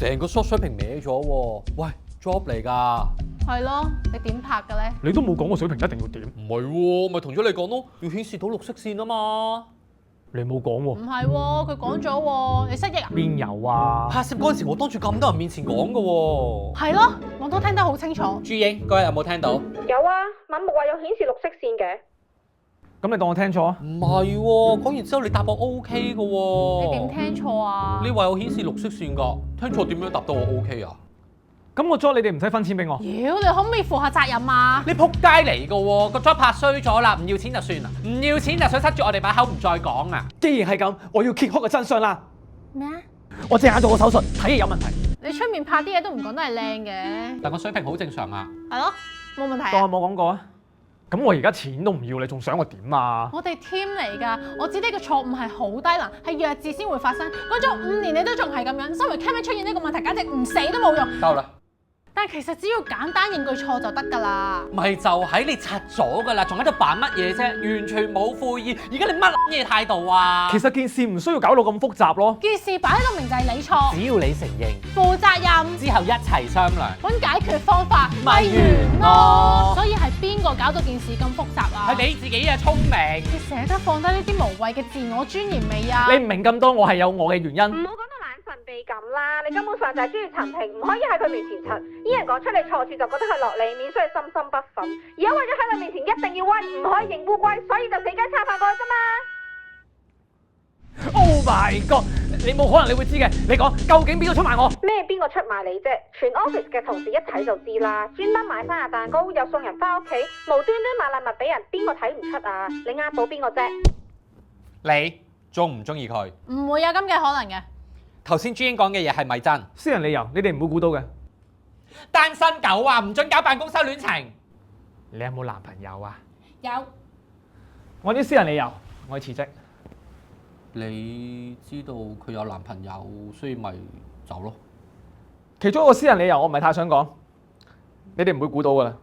成個 short 水平歪咗喎。喂 ，job 嚟㗎。係咯，你點拍嘅咧？你都冇講過水平一定要點，唔係喎，咪同咗你講咯，要顯示到綠色線啊嘛。你冇講唔喎。係喎，佢講咗喎，你失憶啊？邊有啊？拍攝嗰陣時，我當住咁多人面前講㗎喎。係咯，我都聽得好清楚。朱英嗰日有冇聽到？有啊，敏木話有顯示綠色線嘅。咁你當我聽錯啊？唔係喎，講完之後你答我 OK 㗎喎。你點聽錯啊？你話有顯示綠色線㗎，聽錯點樣答到我 OK 啊？咁個 job 你哋唔使分錢俾我。妖，你可唔可以負下責任啊？你仆街嚟㗎喎，個 job 拍衰咗啦，唔要錢就算啦，唔要錢就想塞住我哋把口唔再講啊！既然係咁，我要揭開個真相啦。咩啊？我隻眼做個手術，睇嘢有問題。你出面拍啲嘢都唔講得係靚嘅。但個水平好正常啊。係咯，冇問題當我啊。冇講過啊。咁我而家錢都唔要，你仲想我點啊？我哋 team 嚟㗎，我知呢個錯誤係好低能，係弱智先會發生。講咗5年你都仲係咁樣，身為 Kevin 出現呢個問題，簡直唔死都冇用。夠啦，但其實只要簡單認句錯就得㗎啦。咪就喺你拆咗㗎啦，仲喺度扮乜嘢啫？完全冇悔意，而家你乜嘢態度啊？其實件事唔需要搞到咁複雜咯。件事擺喺度明就係你錯，只要你承認，負責任，之後一齊商量，揾解決方法，咪完咯咯。所以係邊個搞到件事咁複雜啊？係你自己嘅聰明。你捨得放低呢啲無謂嘅自我尊嚴未啊？你唔明咁多，我係有我嘅原因。唔好講到懶神秘咁啦，你根本上就係中意陳平，唔可以喺佢面前陳。啲人講出你錯處就覺得佢落你面，所以心心不忿。而家為咗喺佢面前一定要威，唔可以認烏龜，所以就死雞撐飯過去啫嘛。 Oh my god！你冇可能你會知嘅，你講究竟邊個出賣我？咩邊個出賣你啫？全 office 嘅同事一睇就知啦。專登買生日蛋糕，又送人翻屋企，無端端買禮物俾人，邊個睇唔出啊？你呃到邊個啫？你中唔中意佢？唔會有咁嘅可能嘅。頭先朱英講嘅嘢係咪真？私人理由，你哋唔會估到嘅。單身狗啊，唔准搞辦公室戀情。你有冇男朋友啊？有。我啲私人理由，我要辭職。你知道佢有男朋友，所以咪走咯。其中一個私人理由，我唔係太想講，你哋唔會估到㗎啦。